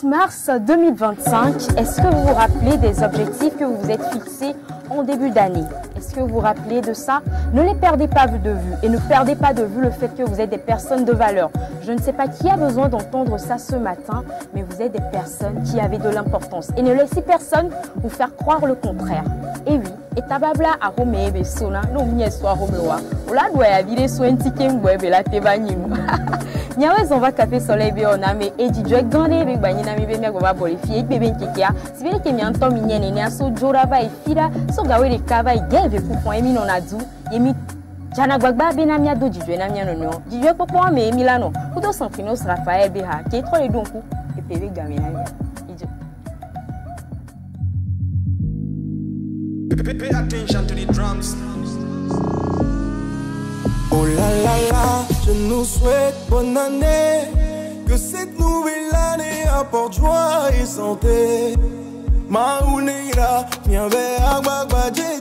8 mars 2025, est-ce que vous vous rappelez des objectifs que vous vous êtes fixés en début d'année? Est-ce que vous vous rappelez de ça? Ne les perdez pas de vue et ne perdez pas de vue le fait que vous êtes des personnes de valeur. Je ne sais pas qui a besoin d'entendre ça ce matin, mais vous êtes des personnes qui avaient de l'importance. Et ne laissez personne vous faire croire le contraire. Et oui, et tababla a romebe sona, no mie soit romewa. Ola doit y avoir soit un ticket mwebe la tebanim. Nyawez on va café soleil be on a mais et du joie gandé be bani na mi be me va bolifier bébé nkikia. Si bien que mi antom mi nyene ne aso jora ba e fila so gawe de kava geve pour point mi non adu yemi jana gbagba be na mi ado jijwe na mi anono jijwe popo me mi lano kudo sanfinos Raphaël be ha ke trop le donku e pebe game na mi ijo. Pay attention to the drums. Oh là là là, je nous souhaite bonne année, que cette nouvelle année apporte joie et santé. Maouneira, mienbe agbagba djé,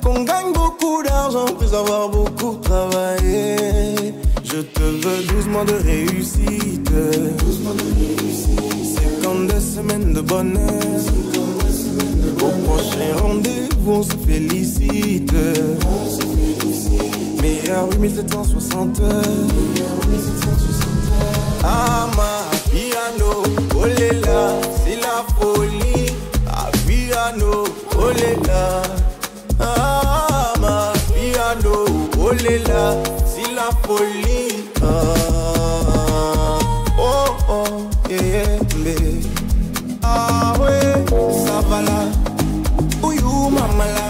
qu'on gagne beaucoup d'argent pour avoir beaucoup travaillé. Je te veux 12 mois de réussite, 52 semaines de bonheur. Au prochain rendez-vous, on se félicite. Meilleur 8760 heures. Ah ma piano, olé là, c'est la folie. Ah piano, olé là. Ah ma piano, olé là, c'est la folie. Ah, oh oh, yeah, yeah. Ah ouais, ça va là. Ouyou mama là.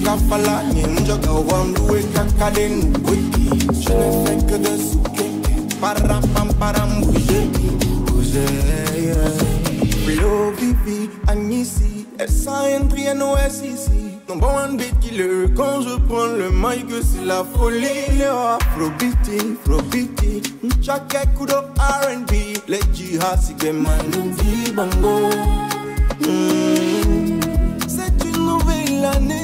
Kafala, ninjoga wamdoué kakalen kwiki. Je ne fais que de souke, parapam param bouger, bouger. Bilo vivi, Agnisi, S-A-N-3-N-O-S ici. Non bon un killer, quand je prends le mic c'est la folie. Léo Afrobiti, Afrobiti, Nchake kudo R&B. Les jihad si que manuvi bango. C'est une nouvelle année.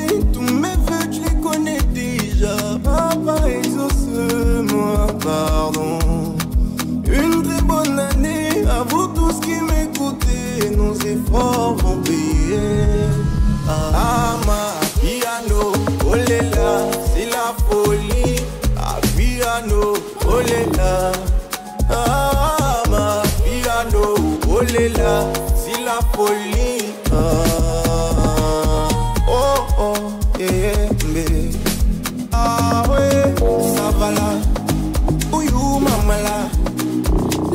Tu les connais déjà, papa exauce-moi, pardon. Une très bonne année à vous tous qui m'écoutez, nos efforts vont payer. Ah ma piano, olé là, c'est la folie. Ah piano, olé là. Ah ma piano, olé là, c'est la folie. Oh oh. Ah ouais, ça va là. Ouyou mama là.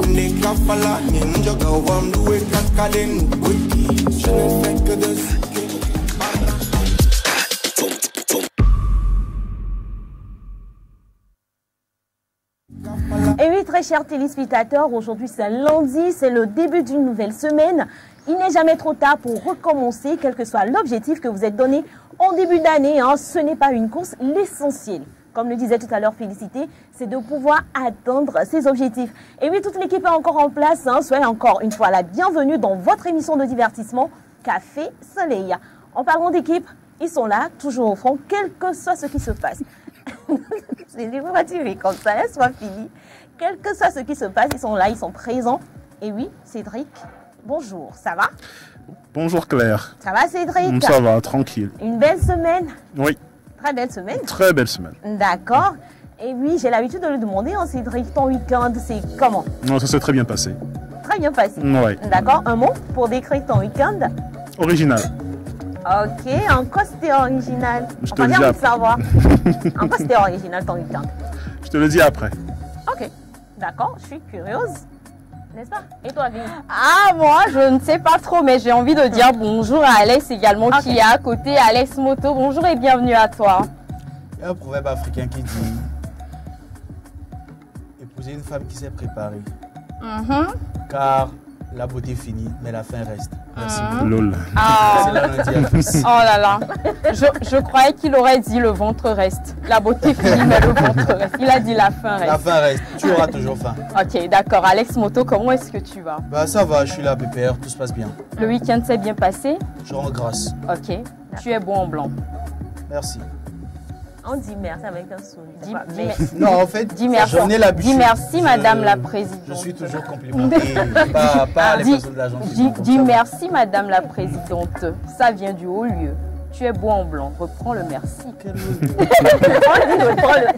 Ne kafala, ninjoga wamdoué kakalen kwiki. Je ne fais que de Et oui, très chers téléspectateurs, aujourd'hui c'est lundi, c'est le début d'une nouvelle semaine. Il n'est jamais trop tard pour recommencer, quel que soit l'objectif que vous êtes donné en début d'année. Hein. Ce n'est pas une course, l'essentiel, comme le disait tout à l'heure Félicité, c'est de pouvoir atteindre ses objectifs. Et oui, toute l'équipe est encore en place. Hein. Soyez encore une fois la bienvenue dans votre émission de divertissement Café Soleil. En parlant d'équipe, ils sont là, toujours au front, quel que soit ce qui se passe. C'est prématuré comme ça, soit fini. Quel que soit ce qui se passe, ils sont là, ils sont présents. Et oui, Cédric, bonjour, ça va? Bonjour Claire. Ça va Cédric? Ça va, tranquille. Une belle semaine? Oui. Très belle semaine? Très belle semaine. D'accord. Et oui, j'ai l'habitude de le demander, hein, Cédric, ton week-end, c'est comment? Non, ça s'est très bien passé. Très bien passé? Oui. D'accord, un mot pour décrire ton week-end? Original. Ok, en quoi c'était original? Je te le dis envie de après. savoir. En quoi c'était original ton week-end? Je te le dis après. Ok, d'accord, je suis curieuse. N'est-ce pas? Et toi, Vini? Ah, moi, je ne sais pas trop, mais j'ai envie de dire bonjour à Alex également, qui est à côté. Alex Moto, bonjour et bienvenue à toi. Il y a un proverbe africain qui dit épouser une femme qui s'est préparée. Car la beauté finit, mais la fin reste. Merci. Lol. Ah. C'est là qu'on dit à tous. Oh là là, je croyais qu'il aurait dit le ventre reste. La beauté finit, mais le ventre reste. Il a dit la fin reste. La fin reste, tu auras toujours faim. Ok, d'accord. Alex Moto, comment est-ce que tu vas? Bah ça va, je suis là, pépère, tout se passe bien. Le week-end s'est bien passé? Je rends grâce. Ok, tu es bon en blanc. Merci. On dit merci avec un sourire. Non, en fait, dis merci. j'en ai l'habitude. Dis merci, Madame la Présidente. Je suis toujours complimenté, pas les personnes de l'agence. Dis merci, Madame la Présidente. Ça vient du haut lieu. Tu es beau en blanc. Reprends le merci.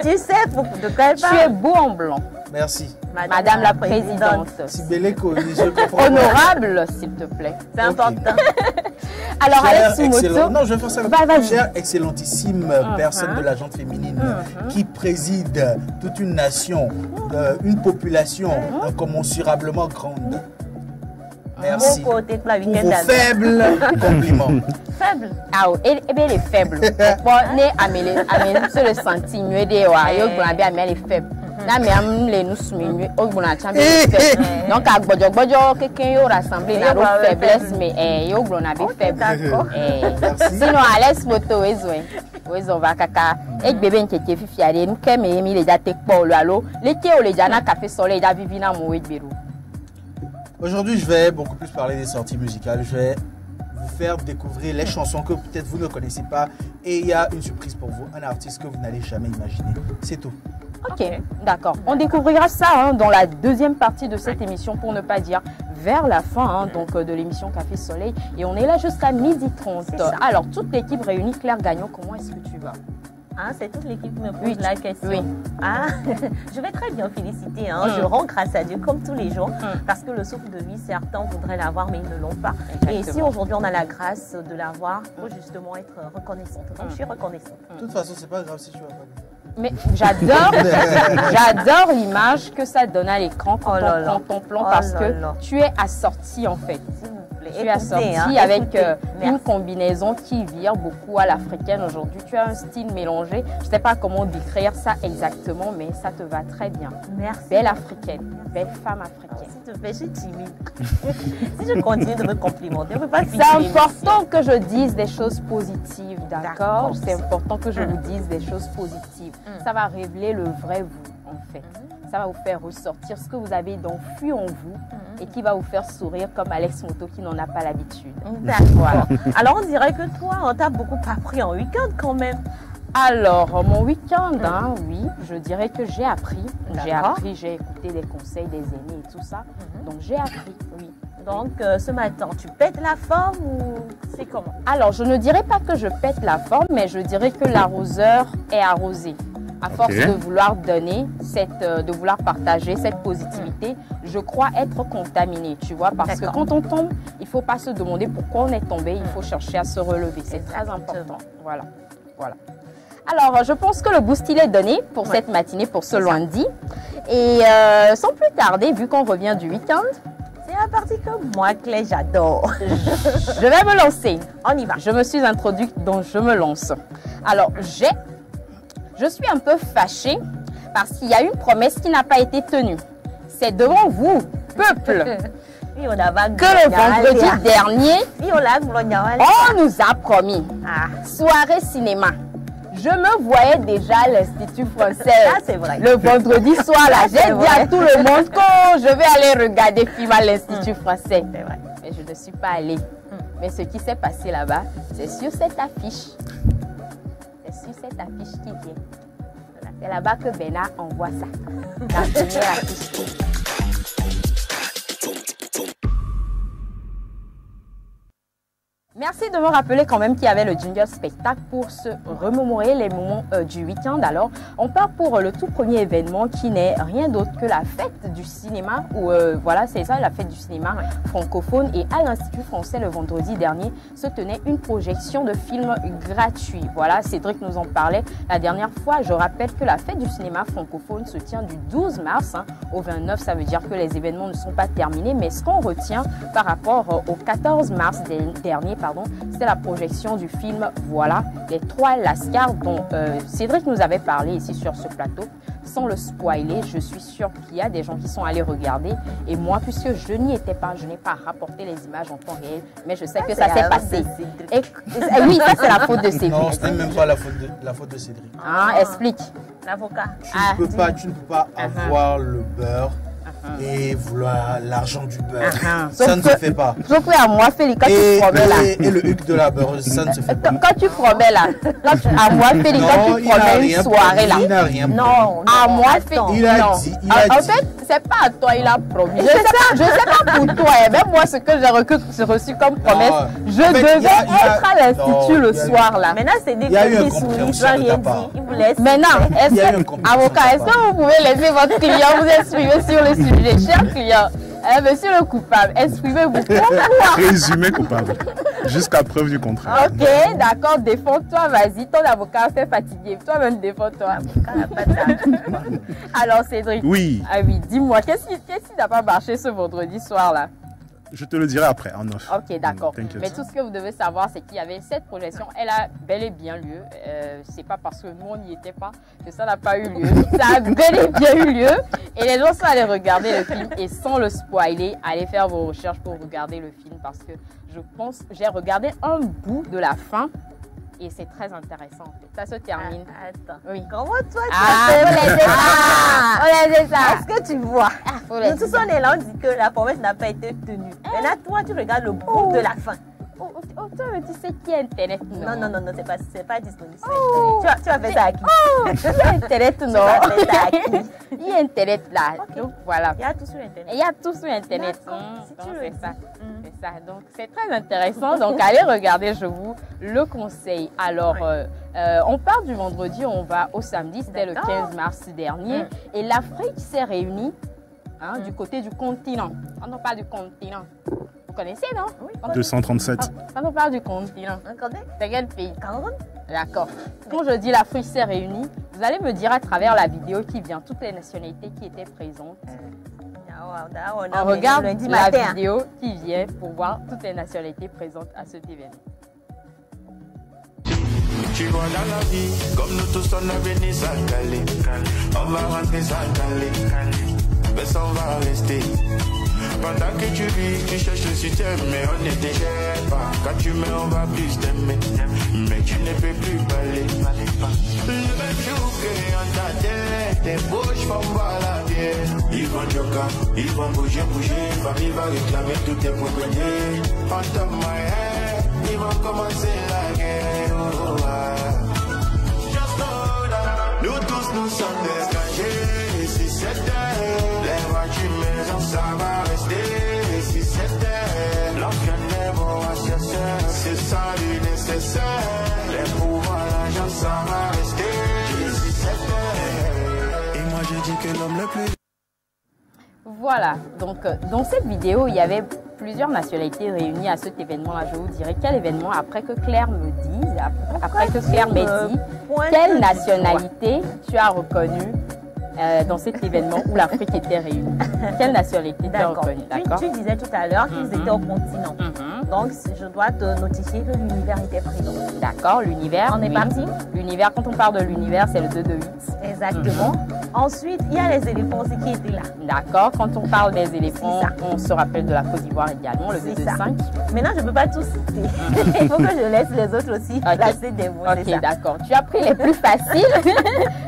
Tu sais de quoi elle parle? Tu es beau en blanc. Merci. Madame la Présidente. Sibéleko, je comprends. Honorable, s'il te plaît. C'est important. Alors, Alex Moto. Non, je vais faire ça. Vas-y. Chère, excellentissime personne de la gente féminine qui préside toute une nation, une population incommensurablement grande. Merci pour vos faibles compliments. Faible. Ah, et bien les faibles. Bon, né amélé, sur le sentiment de wa, yo grambi amélé les faibles. Na me am les nous soumis, au bon a chamber les faibles. Donc à bojo quelqu'un yo rassemblé na ro faiblesse mais yo gron abi faible. Sinon Alex Moto wezo va kaka et bébé nkeke fifiare nous keme mi les ja tek pa alo les ke o les ja na café soleil da vivina mo webero. Aujourd'hui, je vais beaucoup plus parler des sorties musicales. Je vais vous faire découvrir les chansons que peut-être vous ne connaissez pas. Et il y a une surprise pour vous, un artiste que vous n'allez jamais imaginer. C'est tout. Ok, d'accord. On découvrira ça dans la deuxième partie de cette émission, pour ne pas dire vers la fin donc, de l'émission Café Soleil. Et on est là jusqu'à 12h30. Alors, toute l'équipe réunie, Claire Gagnon, comment est-ce que tu vas? Ah, c'est toute l'équipe qui me pose la question. Oui. Ah, je vais très bien féliciter. Je rends grâce à Dieu comme tous les jours parce que le souffle de vie, certains voudraient l'avoir mais ils ne l'ont pas. Exactement. Et si aujourd'hui on a la grâce de l'avoir, il faut justement être reconnaissante. Donc je suis reconnaissante. De toute façon, c'est pas grave si tu vas pas. Mais j'adore l'image que ça donne à l'écran quand on prend ton plan parce que tu es assorti en fait. Tu es assorti avec une combinaison qui vire beaucoup à l'africaine aujourd'hui. Tu as un style mélangé. Je ne sais pas comment décrire ça exactement, mais ça te va très bien. Merci. Belle africaine, belle femme africaine. S'il te plaît, je suis timide. Si je continue de me complimenter, on ne peut pas finir. C'est important que je dise des choses positives, d'accord? C'est important que je vous dise des choses positives. Ça va révéler le vrai vous, en fait. Ça va vous faire ressortir ce que vous avez d'enfui en vous et qui va vous faire sourire comme Alex Moto qui n'en a pas l'habitude. D'accord. Alors on dirait que toi, on t'a beaucoup appris en week-end quand même. Alors, mon week-end, oui, je dirais que j'ai appris. J'ai écouté les conseils des aînés et tout ça. Donc j'ai appris, oui. Donc ce matin, tu pètes la forme ou c'est comment? Alors, je ne dirais pas que je pète la forme, mais je dirais que l'arroseur est arrosé. À force de vouloir donner, de vouloir partager cette positivité, je crois être contaminée, tu vois. Parce que quand on tombe, il ne faut pas se demander pourquoi on est tombé, il faut chercher à se relever. C'est très important. Voilà. Alors, je pense que le boost, il est donné pour cette matinée, pour ce lundi. Et sans plus tarder, vu qu'on revient du week-end, c'est un parti que moi, Claire, j'adore. Je vais me lancer. On y va. Je me suis introduite, donc je me lance. Alors, je suis un peu fâchée parce qu'il y a une promesse qui n'a pas été tenue. C'est devant vous, peuple, que le vendredi dernier, on nous a promis soirée cinéma. Je me voyais déjà à l'Institut français. Ah, c'est vrai. Le vendredi soir, là, j'ai dit à tout le monde que je vais aller regarder film à l'Institut français. C'est vrai. Mais je ne suis pas allée. Mais ce qui s'est passé là-bas, c'est sur cette affiche. C'est sur cette affiche qui vient. C'est là-bas que Bena envoie ça. La première affiche. Merci de me rappeler quand même qu'il y avait le jingle spectacle pour se remémorer les moments du week-end. Alors, on part pour le tout premier événement qui n'est rien d'autre que la fête du cinéma. Voilà, c'est ça, la fête du cinéma francophone. Et à l'Institut français, le vendredi dernier, se tenait une projection de films gratuits. Voilà, Cédric nous en parlait la dernière fois. Je rappelle que la fête du cinéma francophone se tient du 12 mars au 29. Ça veut dire que les événements ne sont pas terminés. Mais ce qu'on retient par rapport au 14 mars dernier, c'est la projection du film Voilà, les trois Lascars dont Cédric nous avait parlé ici sur ce plateau. Sans le spoiler, je suis sûre qu'il y a des gens qui sont allés regarder. Et moi, puisque je n'y étais pas, je n'ai pas rapporté les images en temps réel, mais je sais que ça s'est passé. Oui, ça c'est la faute de Cédric. Non, ce n'est même pas la faute de Cédric. Explique. L'avocat. Tu ne peux pas avoir le beurre et vouloir l'argent du beurre. Ça ne se fait pas. Sauf que à moi, Félix, quand tu promets là. Et le huc de la beurre, ça ne se fait pas. Quand tu promets là, à moi, Félix, quand tu promets une soirée là. Il n'a rien promis. Non, à moi, Félix. Il a dit. En fait, c'est pas à toi, il a promis. Je sais pas pour toi, même moi, ce que j'ai reçu comme promesse, je devais être à l'institut le soir là. Maintenant, c'est des gens qui sourient, ils rien dit. Ils vous laissent. Maintenant, avocat, est-ce que vous pouvez laisser votre client vous exprimer sur le sujet, cher client? Monsieur le coupable, exprimez-vous. Pourquoi? Présumé coupable. Jusqu'à preuve du contraire. Ok, d'accord, défends-toi, vas-y. Ton avocat fait fatiguer. Toi-même, défends-toi. Alors, Cédric. Oui. Ah oui, dis-moi, qu'est-ce qui n'a pas marché ce vendredi soir-là? Je te le dirai après, en off. Ok, d'accord. T'inquiète. Mais tout ce que vous devez savoir, c'est qu'il y avait cette projection. Elle a bel et bien lieu. C'est pas parce que nous, on n'y était pas que ça n'a pas eu lieu. Ça a bel et bien eu lieu. Et les gens sont allés regarder le film. Et sans le spoiler, allez faire vos recherches pour regarder le film. Parce que je pense, j'ai regardé un bout de la fin. Et c'est très intéressant. Ça se termine. Attends. Oui. Comment toi tu on laisse ça. Est-ce que tu vois? Nous tous on est là, on dit que la promesse n'a pas été tenue. Maintenant, toi, tu regardes le bout de la fin. Toi, tu sais qui est Internet, non? Non, c'est pas disponible sur Internet. Tu vas faire ça à qui? Qui est Internet, non? Tu vas faire ça à qui? Il y a Internet là. Okay. Donc voilà. Il y a tout sur Internet. Il y a tout sur Internet. Si tu Donc le c'est dis. ça. C'est ça. Donc c'est très intéressant. Donc allez regarder, je vous le conseille. Alors, on part du vendredi, on va au samedi. C'était le 15 mars dernier. Et l'Afrique s'est réunie du côté du continent. Quand on parle du continent, vous connaissez, non? Oui. 237. Quand on parle du continent, Regardez. c'est quel pays? Cameroun. D'accord. Quand je dis l'Afrique s'est réunie, vous allez me dire à travers la vidéo qui vient toutes les nationalités qui étaient présentes. On regarde la vidéo qui vient pour voir toutes les nationalités présentes à cet événement. Tu vois dans la vie, comme nous tous on a venu s'encaler. On va rentrer s'encaler, mais ça on va rester. Pendant que tu vis, tu cherches le système, mais on ne t'aime pas. Quand tu mets, on va plus t'aimer, mais tu ne peux plus parler. Le même jour qu'on t'a télé, tes bouches vont voir la bière. Ils vont joker, ils vont bouger, famille va réclamer tous tes propriétés. On top my head, ils vont commencer la guerre. Just know that nous tous nous sommes dégagés. Et si c'était les voitures maison, ça va rester. Et si c'était l'enfant des beaux associés, c'est ça le nécessaire. Les pouvoirs, l'argent, ça va rester. Et si c'était. Et moi j'ai dit que l'homme le plus. Voilà, donc dans cette vidéo, il y avait plusieurs nationalités réunies à cet événement-là. Je vous dirai quel événement, après que Claire me dise, après que Claire m'ait dit, quelle nationalité tu as reconnue dans cet événement où l'Afrique était réunie. Quelle nationalité tu as reconnue, d'accord? Tu disais tout à l'heure qu'ils étaient au continent. Donc, je dois te notifier que l'univers était présent. D'accord, l'univers. On est parti? L'univers, quand on parle de l'univers, c'est le 2 de 8. Exactement. Ensuite, il y a les éléphants aussi qui étaient là. D'accord, quand on parle des éléphants, on se rappelle de la Côte d'Ivoire également, le 2 de 5. Maintenant, je ne peux pas tout citer. Il faut que je laisse les autres aussi placer des mots. Ok, d'accord. Tu as pris les plus faciles.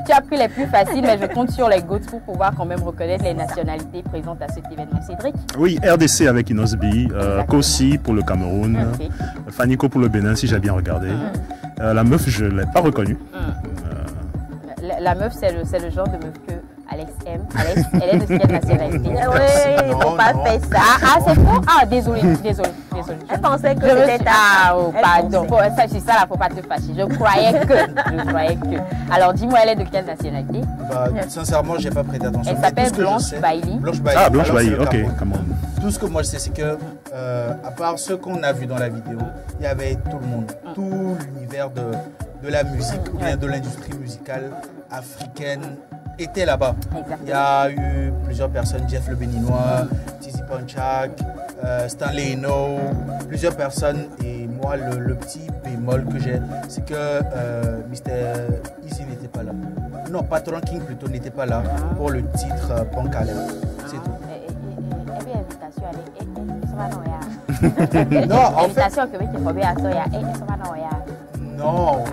Tu as pris les plus faciles, mais je compte sur les GOATs pour pouvoir quand même reconnaître les nationalités présentes à cet événement. Cédric? Oui, RDC avec Inosbi, Kossi pour le Cameroun, Faniko pour le Bénin, si j'ai bien regardé. La meuf, je ne l'ai pas reconnue. La meuf, c'est le genre de meuf que Alex aime. Alex, elle est de quelle nationalité? Oui, il ne faut pas faire ça. Ah, c'est faux? Ah, désolé. Elle pensait que c'était ta... Ah, oh, pardon. C'est ça, là, faut pas te fâcher. Je croyais que. Alors, dis-moi, elle est de quelle nationalité? Sincèrement, j'ai pas prêté attention. Elle s'appelle Blanche Bailey. Ah, Blanche Bailey, ok, comment? Tout ce que moi je sais, c'est que, à part ce qu'on a vu dans la vidéo, il y avait tout le monde, tout l'univers de la musique ou bien de l'industrie musicale africaine était là-bas. Il y a eu plusieurs personnes, Jeff le Béninois, Tizi Panchak, Stanley Eno, plusieurs personnes. Et moi, le petit bémol que j'ai, c'est que Mr. Easy n'était pas là. Non, Patron King plutôt n'était pas là pour le titre Pancalais. C'est tout. Non, en fait. Non.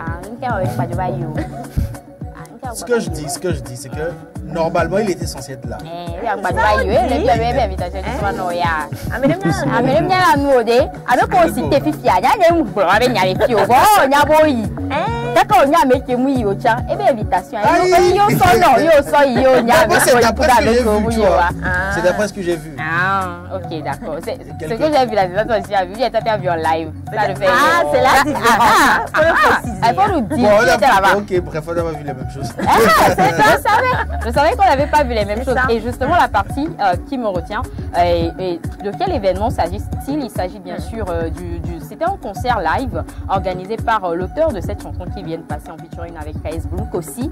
Ce que je dis, c'est que normalement, il était censé être là. C'est d'après ce que j'ai vu. Ah, ok, d'accord. C'est ce que j'ai vu, la vidéo aussi, j'ai vu, elle était vu en live. Ah, c'est la différence. Il faut nous dire. Ok, bref, on n'a pas vu les mêmes choses. Je savais qu'on n'avait pas vu les mêmes choses. Et justement, la partie qui me retient, et de quel événement s'agit-il? Il s'agit bien sûr c'était un concert live organisé par l'auteur de cette chanson qui vient de passer en featuring avec KS Blue, Kossi,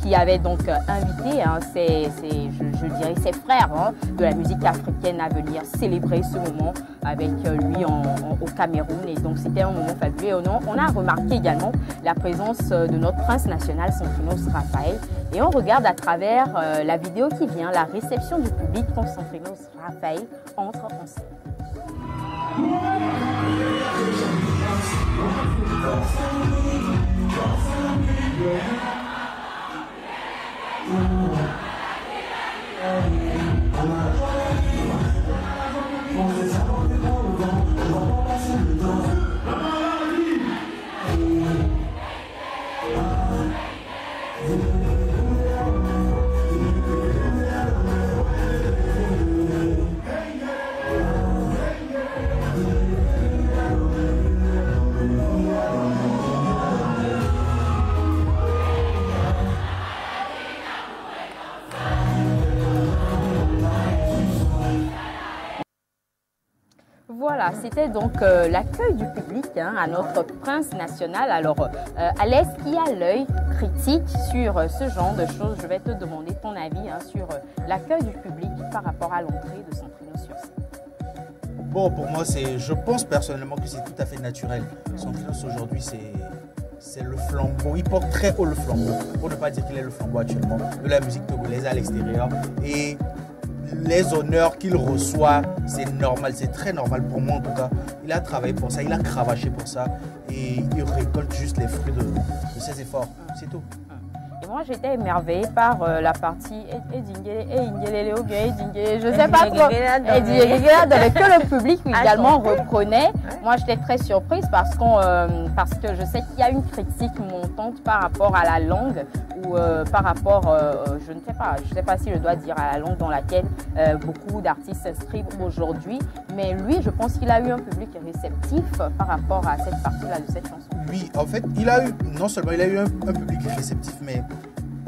qui avait donc invité je dirais ses frères de la musique africaine à venir célébrer ce moment avec lui au Cameroun. Et donc c'était un moment fabuleux. On a remarqué également la présence de notre prince national Santrinos Raphaël, et on regarde à travers la vidéo qui vient la réception du public quand Santrinos Raphaël entre en scène. Voilà, c'était donc l'accueil du public à notre prince national. Alors, Alex, qui a l'œil critique sur ce genre de choses, je vais te demander ton avis sur l'accueil du public par rapport à l'entrée de Santrinos sur scène. Bon, pour moi, je pense personnellement que c'est tout à fait naturel. Santrinos aujourd'hui, c'est le flambeau. Il porte très haut le flambeau, pour ne pas dire qu'il est le flambeau actuellement de la musique togolaise à l'extérieur. Et les honneurs qu'il reçoit, c'est normal, c'est très normal pour moi en tout cas. Il a travaillé pour ça, il a cravaché pour ça et il récolte juste les fruits de ses efforts, c'est tout. Et moi j'étais émerveillée par la partie je sais pas trop, que le public également reprenait. Moi j'étais très surprise parce que je sais qu'il y a une critique montante par rapport à la langue ou par rapport, je ne sais pas si je dois dire à la langue dans laquelle beaucoup d'artistes s'inscrivent aujourd'hui. Mais lui, je pense qu'il a eu un public réceptif par rapport à cette partie-là de cette chanson. Oui, en fait, non seulement il a eu un public réceptif, mais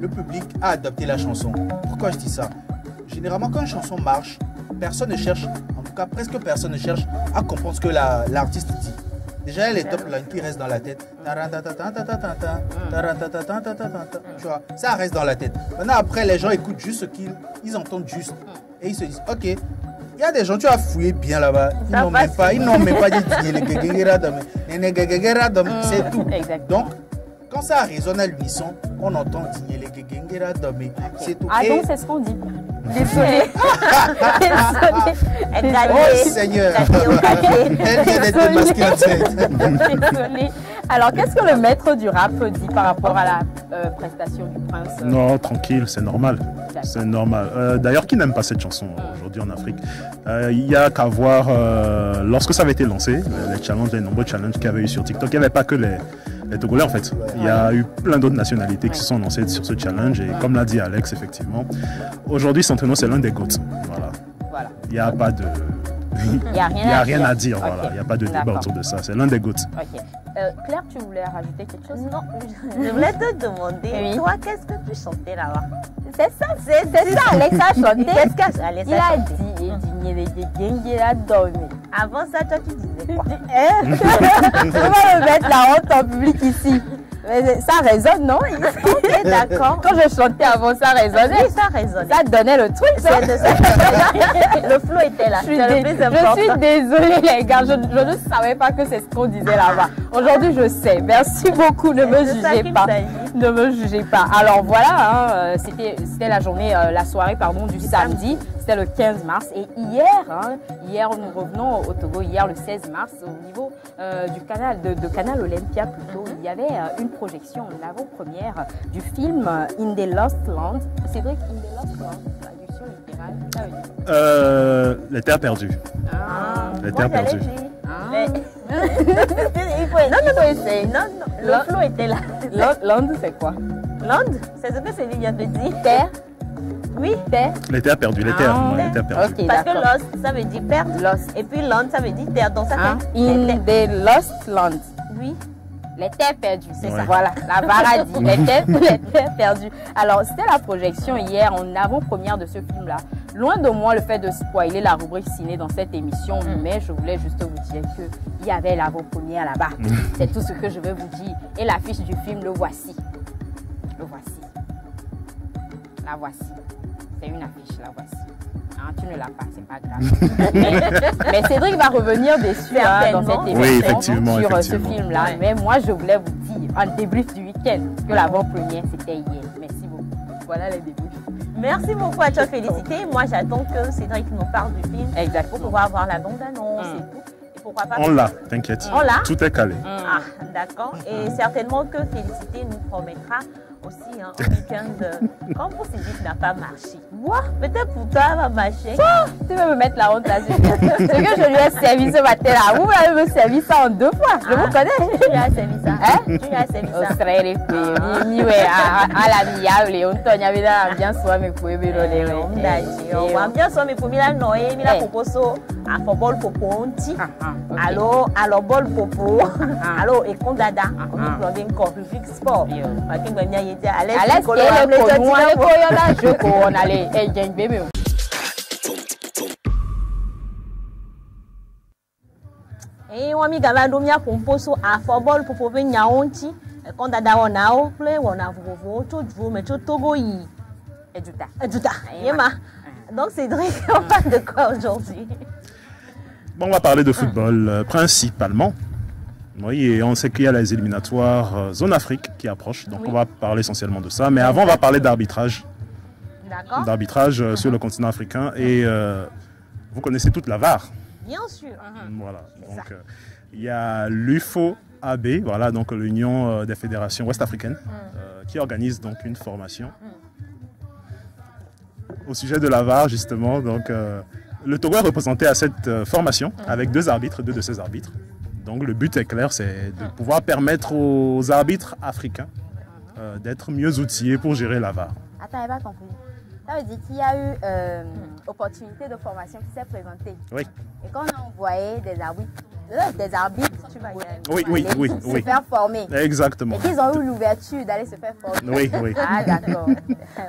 le public a adopté la chanson. Pourquoi je dis ça? Généralement, quand une chanson marche, personne ne cherche, en tout cas presque personne ne cherche à comprendre ce que l'artiste dit. Déjà, il y a les top lines qui restent dans la tête. Tu vois, ça reste dans la tête. Maintenant, après, les gens écoutent juste ce qu'ils entendent juste. Et ils se disent, ok, il y a des gens, tu as fouillé bien là-bas. Ils n'ont même pas dit c'est tout. Donc, quand ça résonne à l'unisson, on entend c'est tout. Ah donc c'est ce qu'on dit. Désolée. Oh Seigneur. Elle vient d'être démasquée en tête. Désolée. Alors qu'est-ce que le maître du rap dit par rapport à la prestation du prince? Non, tranquille, c'est normal. C'est normal. D'ailleurs, qui n'aime pas cette chanson aujourd'hui en Afrique? Il n'y a qu'à voir, lorsque ça avait été lancé, les nombreux challenges qu'il y avait eu sur TikTok, il n'y avait pas que les Togolais en fait. Il y a eu plein d'autres nationalités qui se sont lancées sur ce challenge et comme l'a dit Alex, effectivement, aujourd'hui Santrinos c'est l'un des GOAT. Voilà. Il n'y a pas de... Il n'y a rien à dire. Voilà. Il n'y a pas de débat autour de ça. C'est l'un des GOAT. Okay. Claire, tu voulais rajouter quelque chose? Non, je voulais te demander, toi, qu'est-ce que tu chantais là-bas? C'est ça, Alex a chanté. Qu'est-ce qu'Alex a chanté? Il a dormi. Avant ça, toi, tu disais quoi? On va me mettre la honte en public ici. Mais ça résonne, non? Ok, d'accord. Quand je chantais avant, ça résonnait. Oui, ça résonnait. Ça donnait le truc, ça. Le flow était là. Je suis désolée, les gars. Je ne savais pas que c'est ce qu'on disait là-bas. Aujourd'hui, je sais. Merci beaucoup. Ne me jugez pas. Ne me jugez pas. Alors voilà, hein, c'était la journée, la soirée pardon, du samedi. C'était le 15 mars. Et hier, nous revenons au Togo, hier le 16 mars, au niveau du canal, de Canal Olympia plutôt, il y avait une projection, l'avant-première du film In the Lost Land. Cédric, In the Lost Land, traduction littérale, ça veut dire Les terres perdues. Les terres perdues. Il faut essayer. Non, le flow était là. Land, c'est quoi? Land, c'est ce que Céline vient de dire. Terre. Oui, terre. Les terres perdues, les terres perdues. Okay, parce que lost, ça veut dire perdre. Lost. Et puis land, ça veut dire terre. Donc ça fait In the Lost Land. Oui. Les terres perdues, c'est Ouais. ça. Voilà, la VAR a dit, les terres perdues. Alors, c'était la projection hier en avant-première de ce film-là. Loin de moi le fait de spoiler la rubrique ciné dans cette émission, mais je voulais juste vous dire qu'il y avait l'avant-première là-bas. C'est tout ce que je vais vous dire. Et l'affiche du film, le voici. Le voici. La voici. C'est une affiche, la voici. Hein, tu ne l'as pas, c'est pas grave. mais Cédric va revenir dessus dans cette émission oui, effectivement, sur ce effectivement. film-là. Ouais. Mais moi, je voulais vous dire, en débrief du week-end, que l'avant-première, c'était hier. Merci beaucoup. Voilà les débriefs. Merci beaucoup à toi, Félicité. Moi, j'attends que Cédric nous parle du film Exactement. pour pouvoir avoir la bande-annonce et tout. Et pourquoi pas. On l'a, t'inquiète. On l'a? Tout est calé. Ah, d'accord. Et certainement que Félicité nous promettra aussi un week-end. Comme pour Cédric n'a pas marché. Moi, peut-être pour toi, elle va marcher. Tu veux me mettre la honte là ce que je lui ai servi ce matin-là, vous m'avez servi ça en 2 fois. Je vous connais. Tu lui as servi ça. Hein? Tu lui as servi ça. Australie, à la miable, on togne avec l'ambiance, mais vous pouvez On va bien ça, mais pour Mila Noé, Mila Poposo, à Fobol Popo, Onti. Alors, Bol Popo, alors, et Kondada, on nous prend bien encore, Public Sport. à l'aise qu'on a jeu qu'on allait et gagne bébé. Et on mi gava domia pomposo a Fobol Popo venya Onti. Kondada on a au play, on a vovo, tout vous, mais tout Togo y. Et du ta. Eduta, Yema. Donc, Cédric, on parle de quoi aujourd'hui? Bon, on va parler de football principalement. Oui, et on sait qu'il y a les éliminatoires Zone Afrique qui approchent, donc Oui. on va parler essentiellement de ça. Mais avant, on va parler d'arbitrage. D'accord. D'arbitrage sur le continent africain. Et vous connaissez toute la VAR. Bien sûr. Voilà. Donc, il y a l'UFO AB, voilà, donc l'Union des fédérations ouest-africaines, qui organise donc une formation au sujet de la VAR, justement. Donc, le Togo est représenté à cette formation avec 2 arbitres, 2 de ces arbitres. Donc, le but est clair, c'est de pouvoir permettre aux arbitres africains d'être mieux outillés pour gérer la VAR. Attends, j'ai pas compris. Ça veut dire qu'il y a eu opportunité de formation qui s'est présentée. Oui. Et quand on a envoyé des arbitres, Tu vas y aller. Oui, se faire former. Exactement. Et qu'ils ont eu l'ouverture d'aller se faire former. Oui. Ah, d'accord.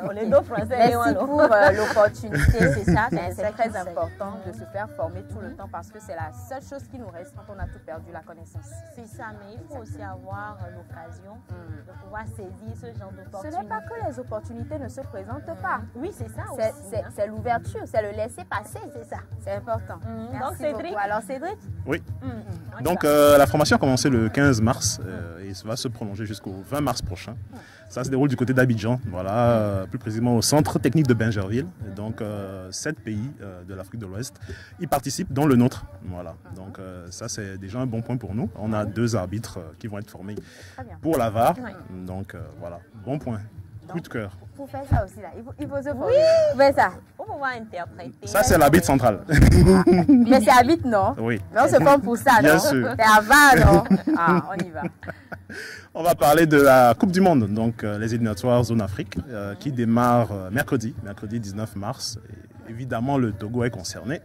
On est deux Français. Merci pour l'opportunité, c'est ça. C'est C'est ça très qui fait. important de se faire former tout le temps parce que c'est la seule chose qui nous reste quand on a tout perdu, la connaissance. C'est ça, mais il faut aussi avoir l'occasion de pouvoir saisir ce genre Ce d'opportunités. n'est pas que les opportunités ne se présentent pas. Oui, c'est ça C'est- aussi. C'est hein. c'est l'ouverture, c'est le laisser passer. C'est ça. C'est important. Donc, Merci Cédric. beaucoup. Alors, Cédric, Oui. On y Donc, va. la formation a commencé le 15 mars et ça va se prolonger jusqu'au 20 mars prochain. Ça se déroule du côté d'Abidjan, voilà, plus précisément au centre technique de Bingerville. Et donc, 7 pays de l'Afrique de l'Ouest y participent, dont le nôtre. Voilà. Donc, ça, c'est déjà un bon point pour nous. On a 2 arbitres qui vont être formés bien. pour la VAR. Donc, voilà, bon point. Coup de cœur. pour faire ça aussi, là, il faut se former. Pour faire ça. Pour pouvoir interpréter. Ça, c'est l'arbitre central. Mais c'est à vite, non? Oui. Mais on se forme pour ça, Bien non? sûr. C'est à 20, non? Ah, on y va. On va parler de la Coupe du Monde, donc les éliminatoires Zone Afrique, qui démarre mercredi 19 mars. Et évidemment, le Togo est concerné.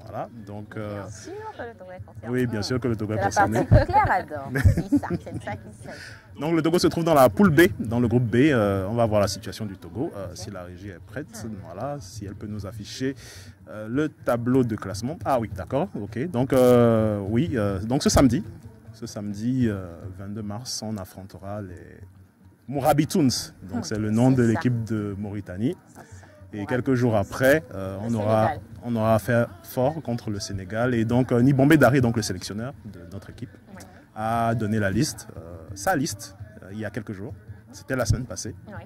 Voilà, donc... Bien sûr que le Togo est concerné. oui, bien sûr que le Togo est C'est la concerné. partie que Claire adore. C'est ça, c'est ça qui s'appelle. Donc le Togo se trouve dans la poule B, dans le groupe B. On va voir la situation du Togo, si la régie est prête. Voilà, si elle peut nous afficher le tableau de classement. Ah oui, d'accord, ok. Donc oui, donc ce samedi 22 mars, on affrontera les Mourabitouns. Donc c'est le nom de l'équipe de Mauritanie. Et quelques jours après, on aura fait fort contre le Sénégal. Et donc Nibombe Daré, donc le sélectionneur de notre équipe, a donné la liste, sa liste, il y a quelques jours. C'était la semaine passée. Oui.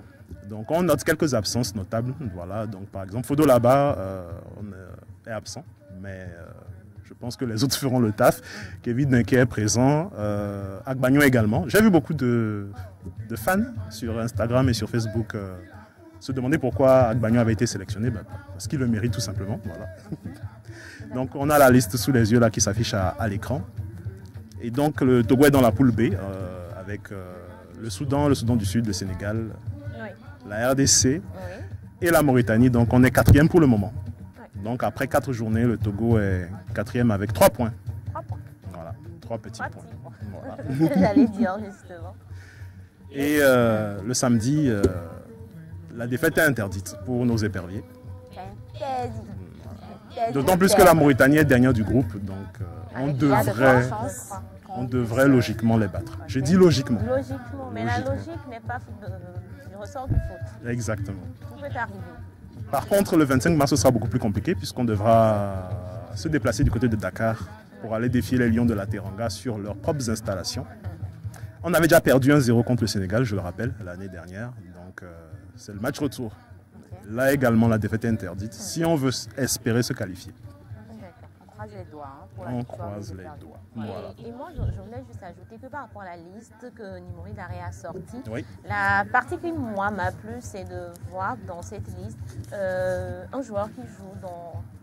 Donc on note quelques absences notables. Voilà. Donc par exemple, Fodo là-bas est absent, mais je pense que les autres feront le taf. Kevin Denke est présent, Agbagno également. J'ai vu beaucoup de fans sur Instagram et sur Facebook se demander pourquoi Agbagno avait été sélectionné. Parce qu'il le mérite tout simplement. Voilà. Donc on a la liste sous les yeux là qui s'affiche à l'écran. Et donc le Togo est dans la poule B avec le Soudan du Sud, le Sénégal, Oui. la RDC Oui. et la Mauritanie. Donc on est 4e pour le moment. Ouais. Donc après 4 journées, le Togo est 4e avec 3 points. 3 points. Voilà, 3 petits 3 points. petits points. Voilà. J'allais dire justement. Et le samedi, la défaite est interdite pour nos éperviers. D'autant plus que la Mauritanie est dernière du groupe, donc on devrait logiquement les battre. Je dis logiquement. Logiquement, mais la logique n'est pas du ressort du foot. Exactement. Tout peut arriver. Par contre, le 25 mars, ce sera beaucoup plus compliqué puisqu'on devra se déplacer du côté de Dakar pour aller défier les Lions de la Teranga sur leurs propres installations. On avait déjà perdu 1-0 contre le Sénégal, je le rappelle, l'année dernière. Donc c'est le match retour. Là également, la défaite est interdite si on veut espérer se qualifier. On croise les doigts. Pour On croise les doigts. Voilà. Et moi, je voulais juste ajouter que par rapport à la liste que Nimori Daré a sortie, Oui. la partie qui, moi, m'a plu, c'est de voir dans cette liste un joueur qui joue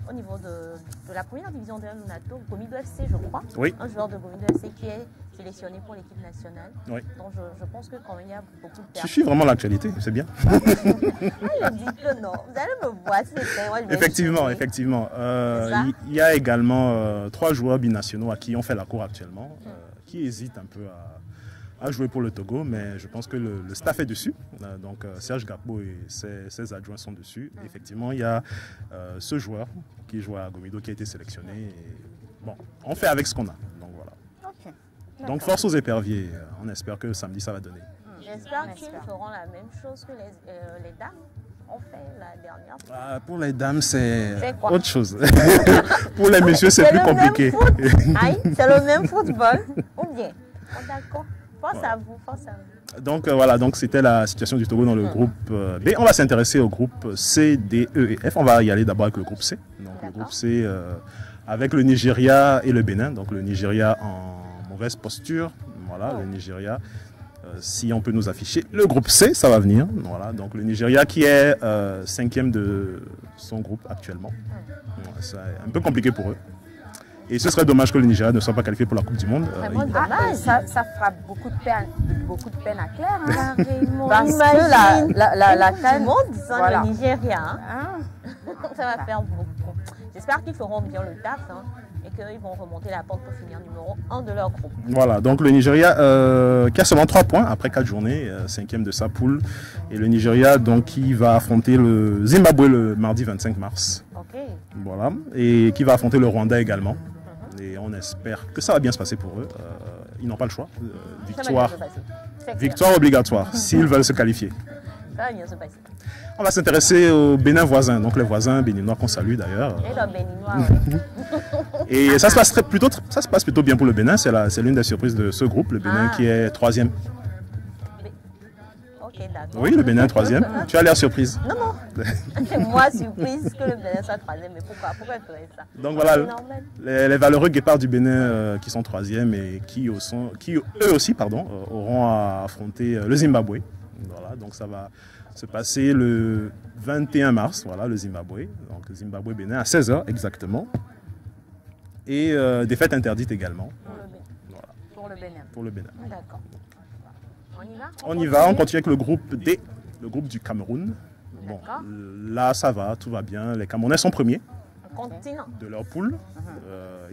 au niveau de la première division de l'UNATO, Gomido FC, je crois. Oui. Un joueur de Gomido FC qui est sélectionné pour l'équipe nationale. Oui. Donc, je pense que quand même, il y a beaucoup de Tu personnes. suis vraiment l'actualité, c'est bien. Je dis que non. Vous allez me voir, c'est moi, je vais Effectivement, jouer. effectivement. ça. Il y a également 3 joueurs binationaux à qui on fait la cour actuellement, qui hésitent un peu à jouer pour le Togo, mais je pense que le staff est dessus. Donc Serge Gakpo et ses adjoints sont dessus. Effectivement, il y a ce joueur qui joue à Gomido qui a été sélectionné. Et, bon, on fait avec ce qu'on a. Donc voilà. Ok. Donc force aux éperviers. On espère que samedi ça va donner. J'espère qu'ils feront la même chose que les dames ont fait la dernière fois. Pour les dames, c'est C'est quoi? autre chose. Pour les messieurs, c'est plus le même compliqué. foot. Aïe, c'est le même football. Ou bien? Oh, d'accord. Force à vous, force à vous. Donc voilà, donc c'était la situation du Togo dans le groupe B. On va s'intéresser au groupe C, D, E et F. On va y aller d'abord avec le groupe C. Donc le groupe C avec le Nigeria et le Bénin. Donc le Nigeria en mauvaise posture. Voilà, le Nigeria. Si on peut nous afficher le groupe C, ça va venir. Voilà, donc le Nigeria qui est 5e de son groupe actuellement. Ouais, c'est un peu compliqué pour eux. Et ce serait dommage que le Nigeria ne soit pas qualifié pour la Coupe du Monde. Vraiment Ah, dommage. ça fera beaucoup de peine à Claire. Hein. Carrément. Parce Imagine. que la Coupe CAN, du monde sans voilà. le Nigeria. Hein. Ah. Ça va faire beaucoup. J'espère qu'ils feront bien le taf hein, et qu'ils vont remonter la pente pour finir numéro 1 de leur groupe. Voilà, donc le Nigeria qui a seulement 3 points après 4 journées, 5e de sa poule. Et le Nigeria donc, qui va affronter le Zimbabwe le mardi 25 mars. Ok. Voilà, et qui va affronter le Rwanda également. Et on espère que ça va bien se passer pour eux. Ils n'ont pas le choix. Ça va bien Victoire, se passer. C'est clair. victoire obligatoire s'ils veulent se qualifier. Ça va bien se passer. On va s'intéresser aux Bénin voisins, donc les voisins béninois qu'on salue d'ailleurs. Et le béninois, oui. Et ça se passe plutôt bien pour le Bénin. C'est l'une des surprises de ce groupe, le Bénin qui est 3e. Ok, d'accord. Oui, le Bénin 3e. Tu as l'air surprise. Non, non. C'est moi surprise que le Bénin soit 3e. Mais pourquoi il ferait ça? Donc voilà, C'est normal. les valeureux guépards du Bénin qui sont 3e et qui eux aussi auront à affronter le Zimbabwe. Voilà, donc ça va se passer le 21 mars, voilà, le Zimbabwe. Donc Zimbabwe-Bénin à 16h exactement. Et défaite interdite également. Pour le Bénin. Voilà, Pour le Bénin. pour le Bénin. D'accord. On y va? On y va, on continue avec le groupe D, le groupe du Cameroun. Bon, D'accord. là ça va, tout va bien. Les Camerounais sont premiers On continue. de leur poule.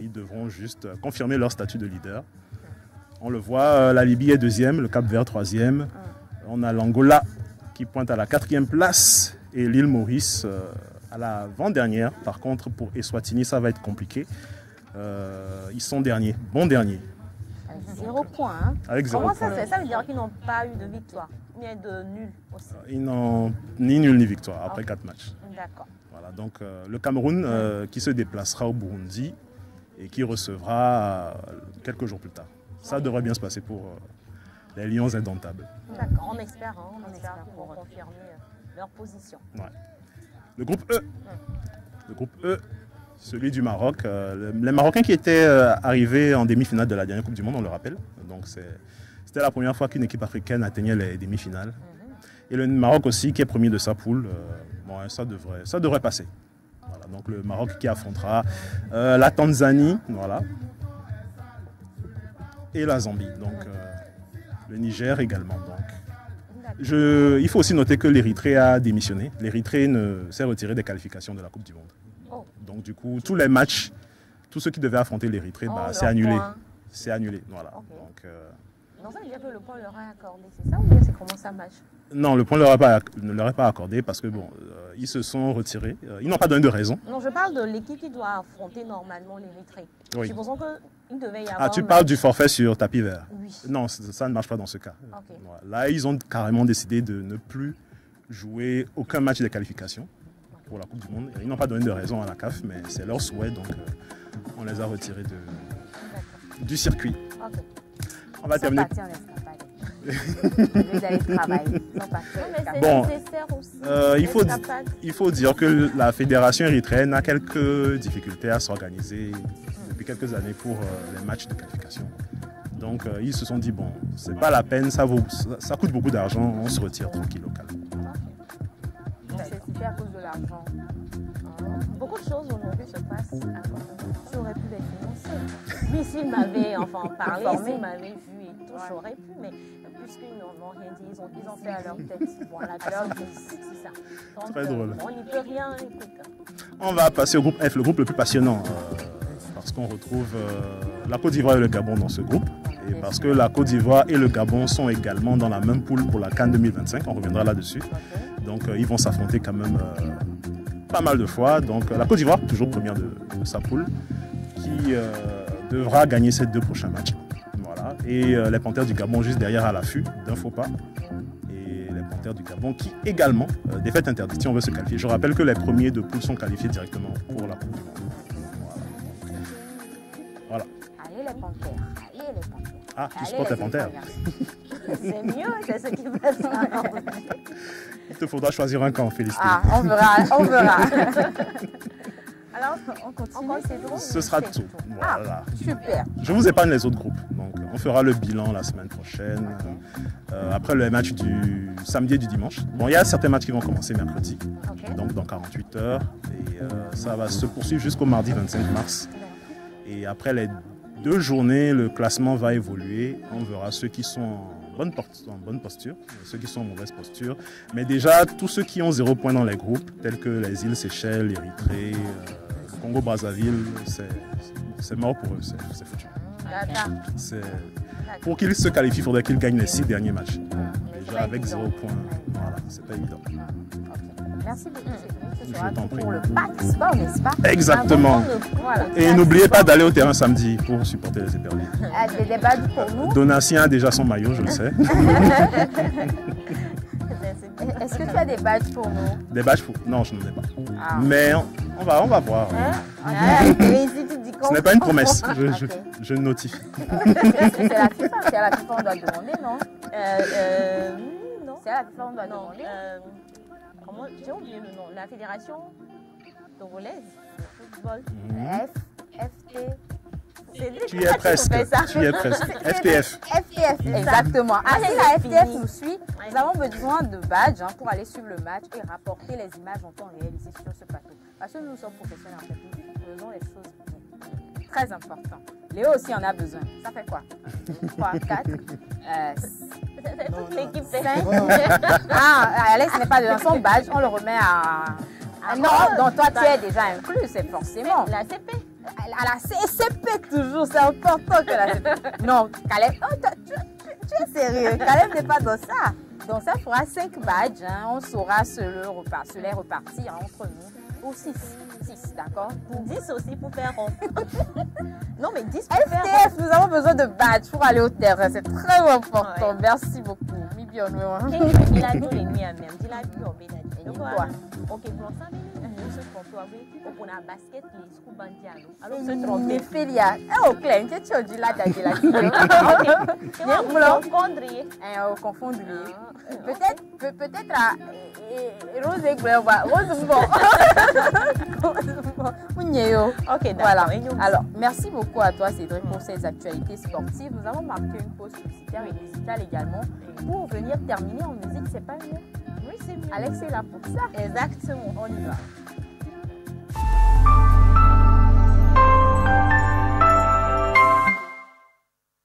Ils devront juste confirmer leur statut de leader. On le voit, la Libye est 2e, le Cap-Vert 3e. On a l'Angola qui pointe à la 4e place et l'île Maurice à l'avant-dernière. Par contre, pour Eswatini, ça va être compliqué. Ils sont derniers, bons derniers. Avec 0 point. Hein. Avec 0 Comment ça points. se fait? Ça veut dire qu'ils n'ont pas eu de victoire. Mais de nul aussi. Ils n'ont ni nul ni victoire après 4 matchs. D'accord. Voilà, donc le Cameroun qui se déplacera au Burundi et qui recevra quelques jours plus tard. Ça devrait bien se passer pour les Lions indomptables. D'accord, on espère qu'ils vont confirmer leur position. Ouais. Le groupe E. Le groupe E, celui du Maroc. Les Marocains qui étaient arrivés en demi-finale de la dernière Coupe du Monde, on le rappelle. Donc c'était la première fois qu'une équipe africaine atteignait les demi-finales. Et le Maroc aussi, qui est premier de sa poule, bon, ça devrait passer. Voilà, donc le Maroc qui affrontera la Tanzanie, voilà, et la Zambie. Donc le Niger également. Donc. Il faut aussi noter que l'Érythrée a démissionné. L'Érythrée s'est retirée des qualifications de la Coupe du Monde. Oh. Donc du coup, tous les matchs, tous ceux qui devaient affronter l'Érythrée, c'est annulé. C'est annulé, voilà. Okay. Donc, non, ça veut dire que le point leur est accordé, c'est ça ou bien c'est comment ça marche? Non, le point ne leur est pas accordé parce que bon, ils se sont retirés. Ils n'ont pas donné de raison. Non, je parle de l'équipe qui doit affronter normalement l'Érythrée. Oui. Supposons qu'il devait y avoir... Ah, tu parles du forfait sur tapis vert? Oui. Non, ça ne marche pas dans ce cas. Okay. Voilà. Là, ils ont carrément décidé de ne plus jouer aucun match de qualification pour la Coupe du Monde. Ils n'ont pas donné de raison à la CAF, mais c'est leur souhait, donc on les a retirés du circuit. Okay. On va terminer. Bon, il faut dire que la fédération érythréenne a quelques difficultés à s'organiser depuis quelques années pour les matchs de qualification. Donc ils se sont dit, bon, c'est pas la peine, ça coûte beaucoup d'argent, on se retire tranquille au calme. C'est super à cause de l'argent. Beaucoup de choses aujourd'hui se passent à cause de ça. J'aurais pu les financer. Oui, s'ils m'avaient parlé, s'ils m'avaient vu et tout, j'aurais pu, mais puisqu'ils n'ont rien dit, ils ont fait à leur tête. Voilà, à leur tête, c'est ça. Donc, très drôle. On n'y peut rien, écoute. On va passer au groupe F, le groupe le plus passionnant, parce qu'on retrouve la Côte d'Ivoire et le Gabon dans ce groupe. Et parce que la Côte d'Ivoire et le Gabon sont également dans la même poule pour la CAN 2025, on reviendra là-dessus. Donc ils vont s'affronter quand même pas mal de fois. Donc la Côte d'Ivoire, toujours première de sa poule, qui devra gagner ces 2 prochains matchs. Voilà. Et les Panthères du Gabon juste derrière à l'affût d'un faux pas. Et les Panthères du Gabon qui également, défaite interdite si on veut se qualifier. Je rappelle que les premiers de poule sont qualifiés directement pour la Coupe du Monde. Voilà. Allez les Panthères. Allez les Panthères. Ah, tu supportes les Panthères. C'est mieux, c'est ce qui va se faire. Il te faudra choisir un camp, Félicité. Ah, on verra. Alors, on continue. Ce sera tout. Voilà. Ah, super. Je vous épargne les autres groupes. Donc, on fera le bilan la semaine prochaine. Après le match du samedi et du dimanche. Bon, il y a certains matchs qui vont commencer mercredi. Okay. Donc, dans 48 heures. Et ça va se poursuivre jusqu'au mardi 25 mars. Et après les 2 journées, le classement va évoluer. On verra ceux qui sont en bonne posture, ceux qui sont en mauvaise posture. Mais déjà, tous ceux qui ont 0 point dans les groupes, tels que les îles Seychelles, l'Érythrée, le Congo-Brazzaville, c'est mort pour eux, c'est foutu. Pour qu'ils se qualifient, il faudrait qu'ils gagnent les 6 derniers matchs. Déjà, avec 0 point, voilà, c'est pas évident. Merci beaucoup. Je t'en prie. Pour le pack sport, n'est-ce pas? Exactement. Voilà. Et n'oubliez pas d'aller au terrain samedi pour supporter les éperdus. Des badges pour nous. Donatien a déjà son maillot, je le sais. Est-ce que tu as des badges pour nous? Des badges pour... Non, je n'en ai pas. Ah. Mais on va voir. Ce n'est pas une promesse, je notifie. C'est la FIFA, c'est à la FIFA on doit demander, non? Non. C'est à la FIFA on doit demander. J'ai oublié le nom. La fédération togolaise de football. FT. Tu y es presque. FTF. FTF, exactement. Si la FTF nous suit, nous avons besoin de badges pour aller suivre le match et rapporter les images en temps réel ici sur ce plateau. Parce que nous sommes professionnels en fait. Nous faisons les choses très importantes. Léo aussi en a besoin. Ça fait quoi? 3, 4, toute l'équipe 5. Alex n'est pas dedans. Son badge, on le remet à... non, donc toi tu es déjà inclus, c'est forcément. La CP. À la CP toujours, c'est important que la CP. Non, Caleb, tu es sérieux. Caleb n'est pas dans ça. Donc ça fera 5 badges. On saura se les repartir entre nous. Ou 6, d'accord? 10 aussi pour faire rond. Non, mais 10 pour faire rond. FTF, nous avons besoin de badges pour aller au terrain. C'est très important. Ouais. Merci beaucoup. Il a dit les nuits à même. Il a dit au Bénadi. Ok, pour ça, se tromper avec on a basket les screw bandiano. Alors se tromper. Filia. Oh, Claire, qu'est-ce que tu dis là la on confond. Peut-être à Rose et Claire. Rose bon. Ok, voilà. Alors, merci beaucoup à toi, Cédric, pour ces actualités sportives. Nous avons marqué une pause publicitaire et musicale également. Pour venir terminer en musique, c'est pas mieux? Oui, c'est mieux. Alex est là pour ça. Exactement. On y va.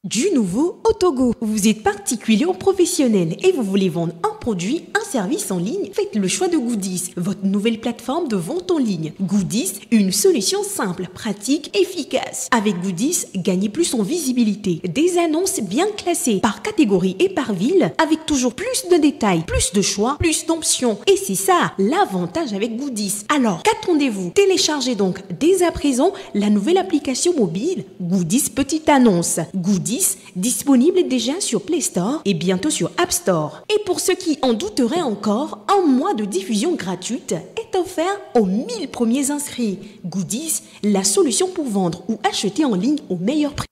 Du nouveau au Togo. Vous êtes particulier ou professionnel et vous voulez vendre un produit, un service en ligne? Faites le choix de Goodies, votre nouvelle plateforme de vente en ligne. Goodies, une solution simple, pratique, efficace. Avec Goodies, gagnez plus en visibilité. Des annonces bien classées par catégorie et par ville, avec toujours plus de détails, plus de choix, plus d'options. Et c'est ça, l'avantage avec Goodies. Alors, qu'attendez-vous? Téléchargez donc dès à présent la nouvelle application mobile Goodies Petite Annonce. Goodies, disponible déjà sur Play Store et bientôt sur App Store. Et pour ceux qui en douteraient encore, un mois de diffusion gratuite est offert aux 1000 premiers inscrits. Goodies, la solution pour vendre ou acheter en ligne au meilleur prix.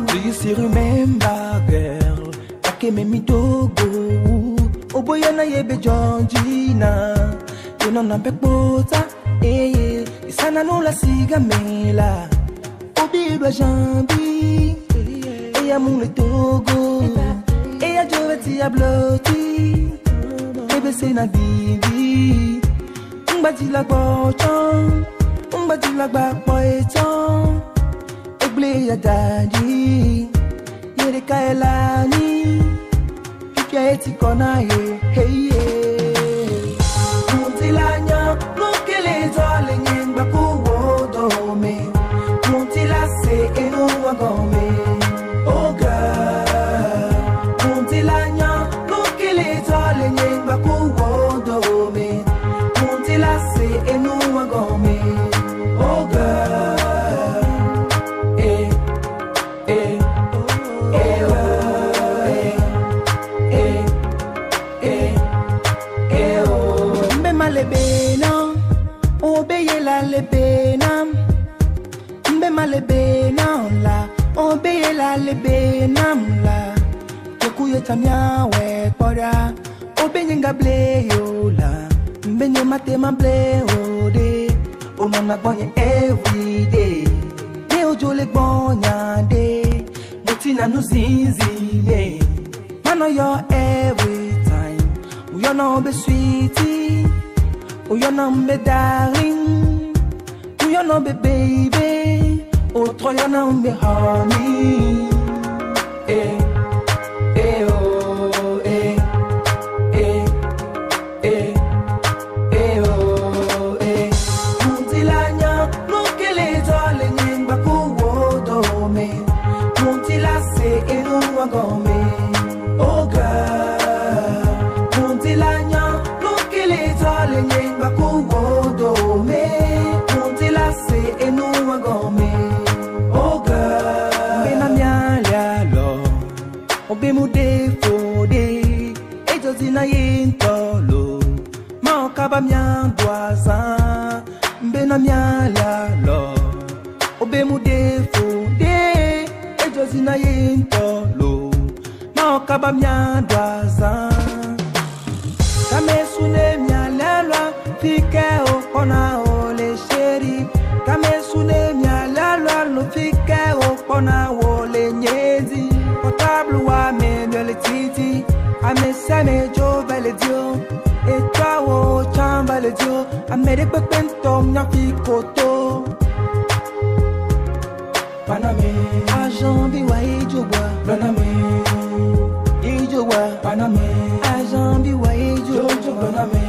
Do you still remember, girl? I came in me Togo. Oh boy, na yebe Georgina. You know na bekbota, eh? Isana no la siga mela. Obi do jambi, eh ya mule Togo, eh ya joveti ya bloti. Ebe se na bibi, mbati la bochon, mbati la bakboiton. Eble ya daddy, yere kaelani, pipia eti kona ye, hey ye. Muntilanya, nukele zole nyengba kuwodome, muntila se enu wagome, oh girl. Muntilanya, nukele zole nyengba kuwodome, muntila se enu wagome, oh girl. Obeye la lebe namla, kekuye tamya we kora. Obeye ngable yola, mbenye matema ble ode. Onana bonye every day, ne ojole bonya de. Mutina nuzinzi ye, mano yo every time. Uyona be sweetie, uyona be darling, uyona be baby. Otro ya na umbe honey, eh, eh, oh, eh, eh, eh, eh, oh, eh. Muntilanya, nukele zole nyengba kuwodome, muntila se enu wagome, oh girl. Muntilanya, nukele zole nyengba kuwodome, muntila se enu wagome. Obe mu de fode, ejozi na yintolo. Ma okaba myandwaza, mbe na myalalo. Obe mu de fode, ejozi na yintolo. Ma okaba myandwaza. Kame sune myalalo, fike okona ole sheri. Kame sune myalalo, fike okona ole nyezi. Portable wa me le titi, a me same jo beledio, et toi o chamba le dio, a me de pepentom na koto. Paname, a jambi wa ijowa, Paname, ijowa, Paname, a jambi wa ijowa, Paname.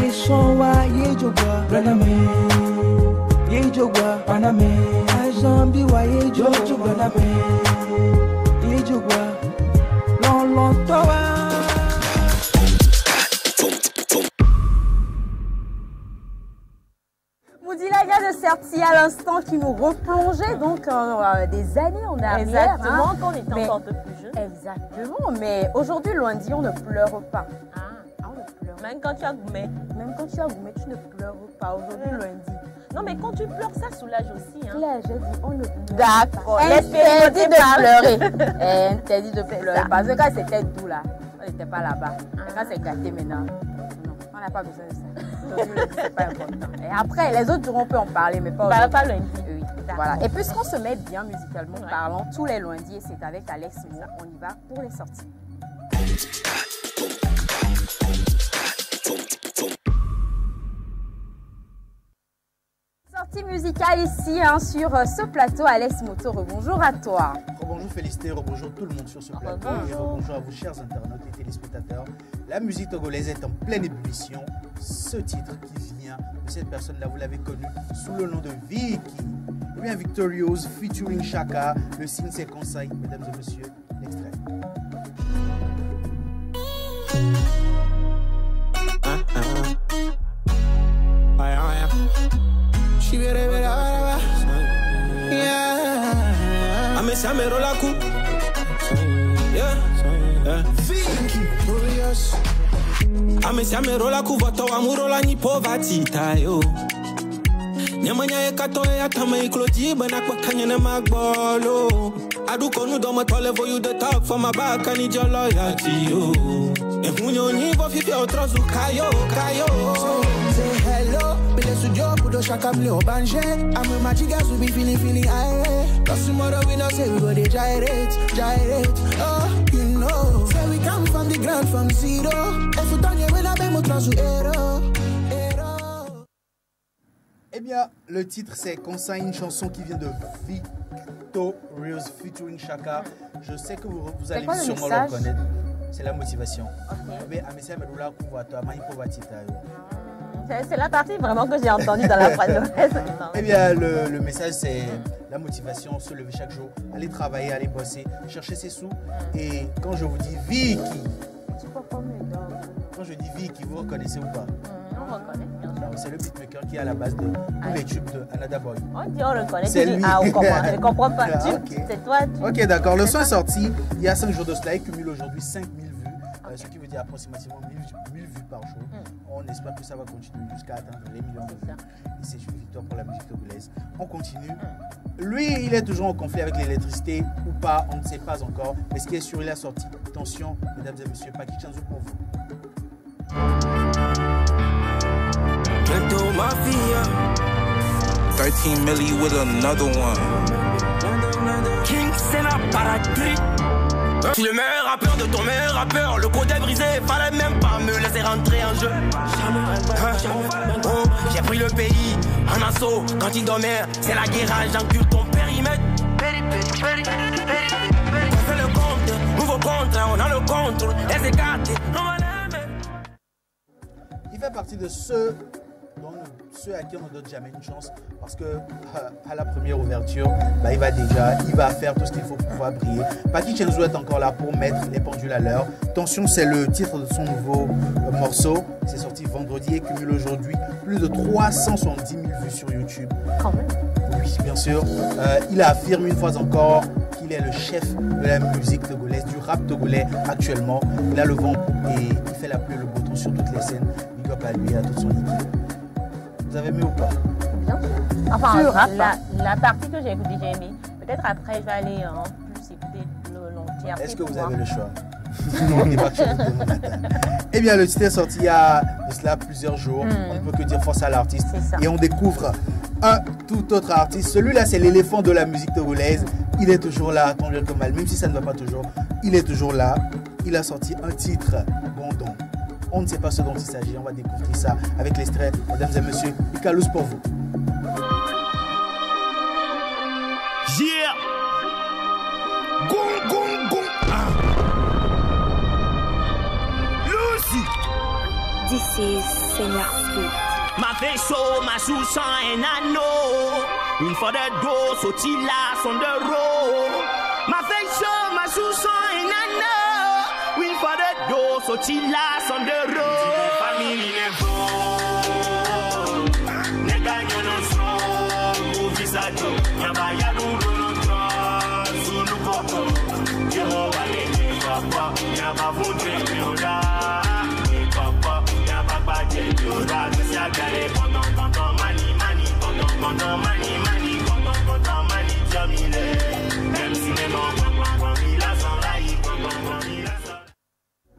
Eshonwa yejogwa Braname Yejogwa Paname Ajambi wa yejogwa Braname Yejogwa Lolontowa. Moudilaga de Serti à l'instant qui nous replongeait donc des années en arrière. Exactement, quand on était encore un peu plus jeune. Exactement, mais aujourd'hui, lundi, on ne pleure pas. On ne pleure. Même quand tu as goumé. Même quand tu as goumé, tu ne pleures pas. Aujourd'hui, lundi. Non, mais quand tu pleures, ça soulage aussi. Hein. Là, j'ai dit, on ne pleure D'accord. Interdit de pleurer. Interdit de pleurer. Parce que quand c'était doux, là, on n'était pas là-bas. Quand c'est gâté maintenant, non, on n'a pas besoin de ça. C'est pas important. Et après, les autres jours, on peut en parler, mais pas pas lundi. Oui. Voilà. Et puisqu'on se met bien musicalement parlant, tous les lundis, c'est avec Alex Mo, on y va pour les sorties. Sortie musicale ici sur ce plateau. Alex Moto, rebonjour à toi. Rebonjour Félicité, rebonjour tout le monde sur ce plateau et rebonjour à vous chers internautes et téléspectateurs. La musique togolaise est en pleine ébullition. Ce titre qui vient de cette personne-là, vous l'avez connu sous le nom de Vicky. Eh bien Victorious featuring Chaka, le signe c'est conseil, mesdames et messieurs, l'extrait. Amesamerola kuvoto amurola ni poverty tayo. Nyamanya ekato ya tama ikloti bana kwa kanyana magbolo. Adu konu do matole for you the talk for my back and your loyalty yo. E munyo ni vo fifi otrozu kayo. Say hello, bile sujo kudo shaka mle obanje. I'm my jigas will be feeling aye. Cause tomorrow we know say we go dey gyrate. Oh, you know. Say we come from the ground from zero. If you don't when I be mo transu hero. Eh bien, le titre c'est Conseil, une chanson qui vient de Victorious featuring Chaka. Je sais que vous allez sûrement le reconnaître. C'est la motivation. Mais c'est la partie vraiment que j'ai entendue dans la phrase. Eh bien, le message c'est la motivation, se lever chaque jour, aller travailler, aller bosser, chercher ses sous. Et quand je vous dis Vicky, quand je dis Vicky, vous reconnaissez ou pas? On reconnaît, bien sûr. C'est le beatmaker qui est à la base de tous les tubes de Another Boy. On dit on le connaît. C'est lui. Ah, on comprend. Je ne comprends pas. Okay. C'est toi. Ok, d'accord. Le son est sorti il y a 5 jours de cela. Il cumule aujourd'hui 5000 vues. Ce qui veut dire approximativement 1000 vues par jour. On espère que ça va continuer jusqu'à atteindre les millions de vues. Et c'est une victoire pour la musique togolaise. On continue. Lui, il est toujours en conflit avec l'électricité ou pas, on ne sait pas encore. Mais ce qui est sûr, il a sorti. Attention, mesdames et messieurs, Paki Chanzo pour vous. Ghetto Mafia 13 milli with another one. King Sena Paradri. Tu es le meilleur rappeur de ton meilleur rappeur. Le code est brisé, fallait même pas me laisser rentrer en jeu. Oh, j'ai pris le pays en assaut. Quand il dormait, c'est la guerre, j'encule ton périmètre. On fait le compte, nouveau compte, on a le contrôle. Les écartés, on va l'aimer. Il fait partie de ceux à qui on ne donne jamais une chance parce que à la première ouverture, bah, il va faire tout ce qu'il faut pour pouvoir briller. Paki Chanzo est encore là pour mettre les pendules à l'heure. Attention, c'est le titre de son nouveau morceau. C'est sorti vendredi et cumule aujourd'hui plus de 370 000 vues sur YouTube. Quand même. Oui, bien sûr. Il affirme une fois encore qu'il est le chef de la musique togolaise, du rap togolais actuellement. Il a le vent et il fait la pluie et le beau temps sur toutes les scènes. Il doit pas lui à toute son équipe. Vous avez aimé ou pas? Bien sûr. Enfin, la partie que j'ai écoutée, j'ai aimé. Peut-être après, je vais aller plus écouter l'entièreté. Est-ce que vous avez le choix? Eh bien, le titre est sorti il y a de cela plusieurs jours. On ne peut que dire force à l'artiste. Et on découvre un tout autre artiste. Celui-là, c'est l'éléphant de la musique togolaise. Il est toujours là, tant bien que mal. Même si ça ne va pas toujours, il est toujours là. Il a sorti un titre, Gondon. On ne sait pas ce dont il s'agit. On va découvrir ça avec l'extrait. Mesdames et messieurs, Ikalous pour vous. Yeah! Gong, gong, gong. Ah. Lucy! This is Seigneur Spirit. Ma vaisseau, ma sous un anneau. Une fois de dos, sautil là, son de roue. Ma vaisseau, ma sous un anneau. Une fois de dos, sautil là, son de roue. Famille n'est beau. Ne gagnons nos sons. Ou visado, yabaya l'oulontra. Sous nous coco. Jehovah les papa. Yaba voudre miola. Papa, yaba badje miola.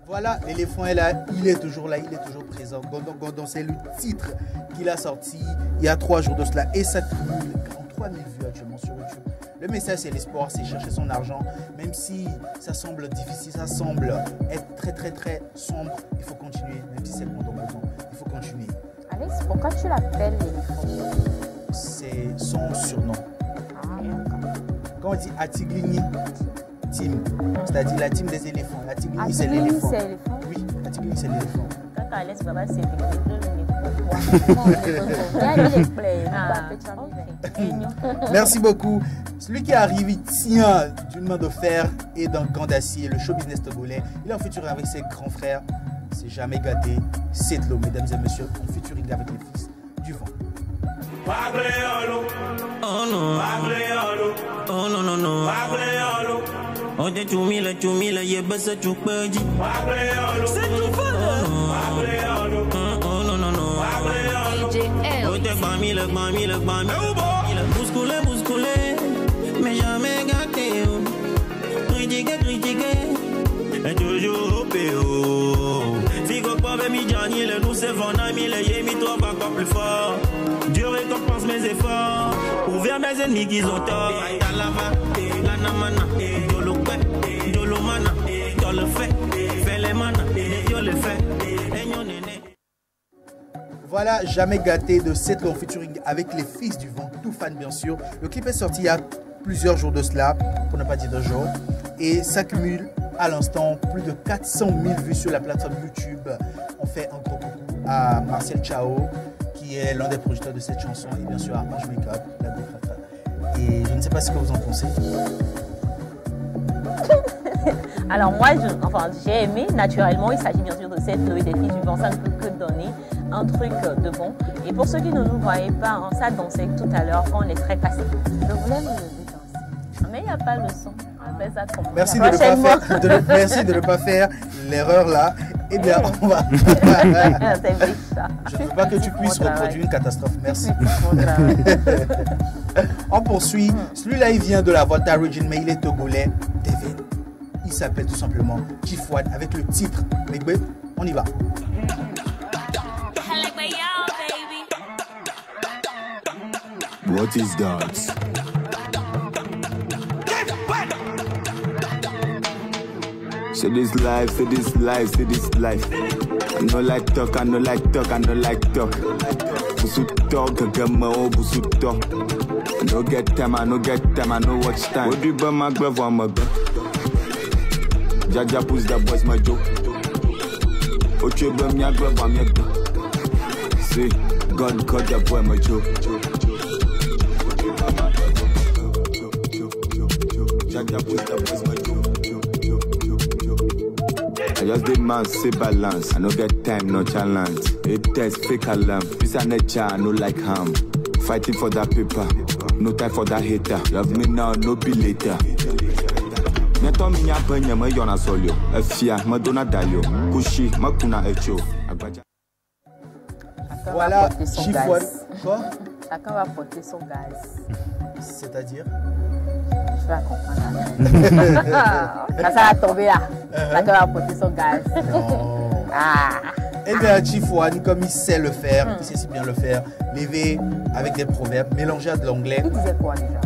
Voilà, l'éléphant est là, il est toujours là, il est toujours présent. Gondon, c'est le titre qu'il a sorti il y a 3 jours de cela et ça cumule 43 000 vues actuellement sur YouTube. Le message, c'est l'espoir, c'est chercher son argent. Même si ça semble difficile, ça semble être très sombre, il faut continuer. Même si c'est Gondon, il faut continuer. Alex, pourquoi tu l'appelles l'éléphant? C'est son surnom. Ah, d'accord. Quand on dit Atiglini Team, c'est-à-dire la team des éléphants. Atiglini, c'est l'éléphant. Oui, Atiglini, c'est l'éléphant. Quand Alex va c'est l'éléphant. Merci beaucoup. Celui qui arrive, il tient d'une main de fer et d'un gant d'acier, le show business togolais. Il est en featuring avec ses grands frères. C'est jamais gâté. C'est de l'eau, mesdames et messieurs, en featuring avec les fils du vent. Oh non, oh non, non, non. Oh, t'es chumila, y'a basse choupeji. C'est tout fun. Oh non, non, non. Oh, t'es bamile. Bousculé, mais jamais gâté. Critiqué, et toujours péo. Figo pas mi Gianni, le nous c'est von ami, le yémi toi va encore plus fort. Dieu récompense mes efforts. Pour vers mes ennemis qui ont tort. Talava, lanamana, dolopé, dolomana, dans le fait, fais les manas, yo le fait, Voilà, jamais gâté de cette en featuring avec les fils du vent, tout fan bien sûr. Le clip est sorti il y a plusieurs jours de cela, pour ne pas dire 2 jours. Et s'accumule à l'instant plus de 400 000 vues sur la plateforme YouTube. On fait un gros coucou à Marcel Chao, qui est l'un des producteurs de cette chanson, et bien sûr à Ange Makeup, la Beaufrata. Et je ne sais pas ce que vous en pensez. Alors moi, j'ai aimé, naturellement, il s'agit bien sûr de cette Noé des filles du vent, ça ne peut que donner un truc de bon. Et pour ceux qui ne nous voyaient pas, ça dansait tout à l'heure quand on est très cassé. Je voulais me lever danser, mais il n'y a pas le son. Merci de ne pas faire l'erreur là. Eh bien, on va. Je ne veux pas que tu puisses reproduire une catastrophe. Merci. On poursuit. Celui-là, il vient de la Volta Region, mais il est togolais. Devin. Il s'appelle tout simplement Chifouad avec le titre. Mais on y va. What is that? Say this life. I no like talk. Busu talk, gama o busu talk. I no get time, I no watch time. What do you buy my glove on my gun? Jaja push the boys my joke. What you buy my glove on my gun? See, God cut the boy my joke. Jaja push the boys my joke. I just did man say balance. I no get time, no challenge. It test fake alarm. Peace and nature, I no like harm. Fighting for that paper, no time for that hater. Love me now, no be later. Me to mi nya banya me yona solio. Efia, me dona dayo. Kushi, me kuna echo. Voilà, Chifouad. Quoi? Chacun va porter son gaz. C'est-à-dire? Je vais comprendre. Ça va tomber là. Chacun va porter son gaz. Non. Ah. Eh bien, Chifouad, comme il sait le faire, il sait si bien le faire, lever avec des proverbes, mélanger à de l'anglais. Il disait quoi déjà?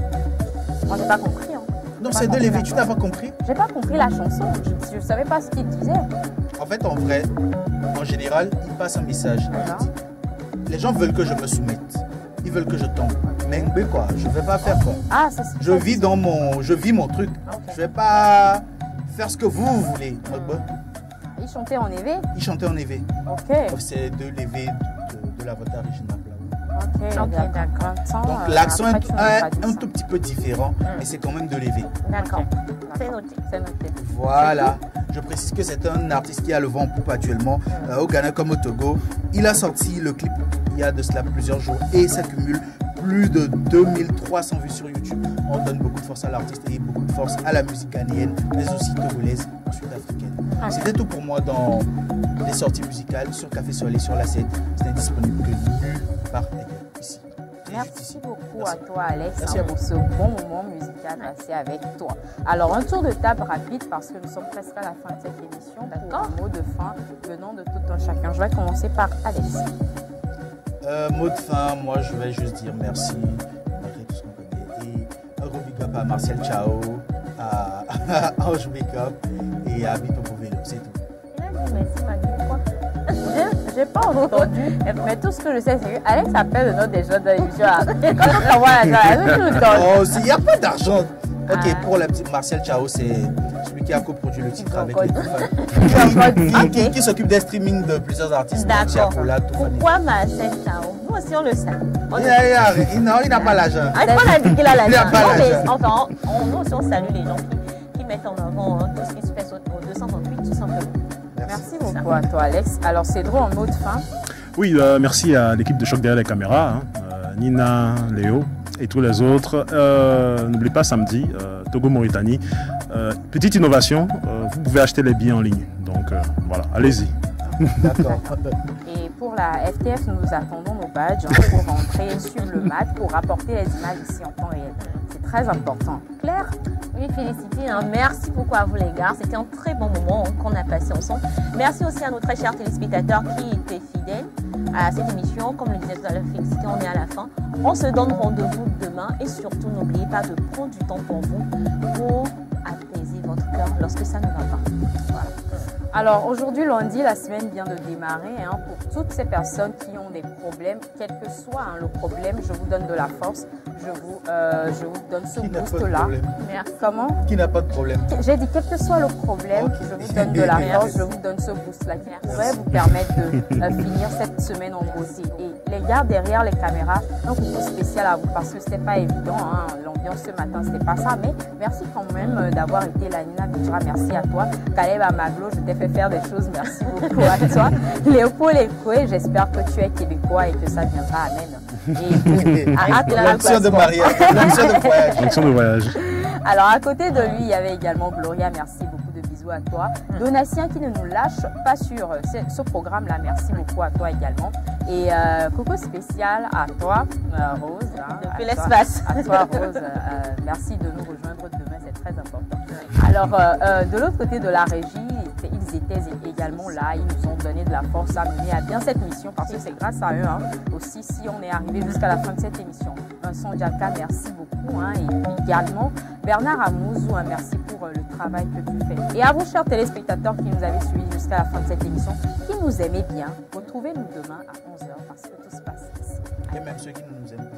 Moi, j'ai pas compris. Hein. Non, c'est de lever, tu n'as pas compris? J'ai pas compris la chanson. Je savais pas ce qu'il disait. En fait, en vrai, en général, il passe un message. Les gens veulent que je me soumette. Ils veulent que je tombe. Mais quoi, je vais pas faire quoi. Ah, je vis mon truc. Okay. Je vais pas faire ce que vous voulez. Il chantait en EV? Il chantait en EV. Ok. C'est de l'EV de l'Avatar original. Ok, d'accord. Donc l'accent est un tout petit peu différent, mais c'est quand même de l'EV. D'accord. C'est noté. C'est noté. Voilà. Je précise que c'est un artiste qui a le vent en poupe actuellement au Ghana comme au Togo. Il a sorti le clip il y a de cela plusieurs jours et ça cumule plus de 2300 vues sur YouTube. On donne beaucoup de force à l'artiste et beaucoup de force à la musique ghanéenne, mais aussi togolaise, sud-africaine. C'était tout pour moi dans les sorties musicales sur Café Soleil sur la 7. C'est disponible que nulle part ailleurs ici. Merci beaucoup à toi, Alex, pour ce bon moment musical passé avec toi. Alors, un tour de table rapide parce que nous sommes presque à la fin de cette émission. D'accord. Un mot de fin venant de tout un chacun. Je vais commencer par Alex. Mot de fin, moi je vais juste dire merci, malgré tout ce qu'on connaît. Et un gros big up à Martial Ciao, à Ange Makeup et à Bito pour Vélo, c'est tout. Il a dit merci, malgré quoi? J'ai pas entendu, mais tout ce que je sais, c'est que Alex appelle le nom des gens de l'émission. Quand on envoie l'argent, nous donne. Oh, il n'y a pas d'argent. Ok, pour la petite Martial Ciao, c'est celui qui a coproduit le titre avec les qui s'occupe des streamings de plusieurs artistes. D'accord. Pourquoi Martial Ciao? Nous aussi on le sait. Non, il n'a pas l'argent. On a dit qu'il a l'argent. Il n'a pas l'argent. Enfin, nous aussi on salue les gens qui mettent en avant tout ce qui se fait au 228 tout simplement. Merci beaucoup à toi, Alex. Alors, Cédro, en mot de fin. Oui, merci à l'équipe de Choc derrière les caméras, Nina, Léo et tous les autres. N'oubliez pas samedi, Togo-Mauritanie. Petite innovation, vous pouvez acheter les billets en ligne. Donc voilà, allez-y. D'accord. Et pour la FTF, nous attendons nos badges pour rentrer sur le mat pour rapporter les images ici en temps réel. C'est très important. Claire? Oui, féliciter. Merci beaucoup à vous les gars. C'était un très bon moment qu'on a passé ensemble. Merci aussi à nos très chers téléspectateurs qui étaient fidèles à cette émission. Comme le disait tout à l'heure, féliciter, on est à la fin. On se donne rendez-vous demain et surtout n'oubliez pas de prendre du temps pour vous pour apaiser votre cœur lorsque ça ne va pas. Voilà. Alors aujourd'hui, lundi, la semaine vient de démarrer. Pour toutes ces personnes qui ont des problèmes, quel que soit le problème, je vous donne de la force. Je vous donne ce boost-là. Comment? Qui n'a pas de problème? J'ai dit quel que soit le problème, je vous donne de la force, je vous donne ce boost-là qui pourrait vous permettre de finir cette semaine en beauté. Et les gars derrière les caméras, un coucou spécial à vous parce que c'était pas évident. L'ambiance ce matin, c'était pas ça. Mais merci quand même d'avoir été là, Nina Bidra. Merci à toi. Caleb Amaglo, je t'ai fait faire des choses. Merci beaucoup à toi. Léopold Ekoué, j'espère que tu es québécois et que ça viendra. Amen. Et l'option de mariage, l'option de voyage. L'option de voyage. Alors à côté de lui, il y avait également Gloria. Merci beaucoup, de bisous à toi. Donatien qui ne nous lâche pas sur ce programme-là. Merci beaucoup à toi également. Et coucou spécial à toi, Rose. Depuis l'espace. À toi, Rose. Merci de nous rejoindre demain, c'est très important. Alors de l'autre côté de la régie, ils étaient également là, ils nous ont donné de la force à mener à bien cette mission parce que c'est grâce à eux aussi si on est arrivé jusqu'à la fin de cette émission. Vincent Diaka, merci beaucoup et également Bernard Amouzou, merci pour le travail que tu fais. Et à vous chers téléspectateurs qui nous avez suivis jusqu'à la fin de cette émission, qui nous aimaient bien, retrouvez-nous demain à 11h parce que tout se passe ici. Et même ceux qui ne nous aiment pas.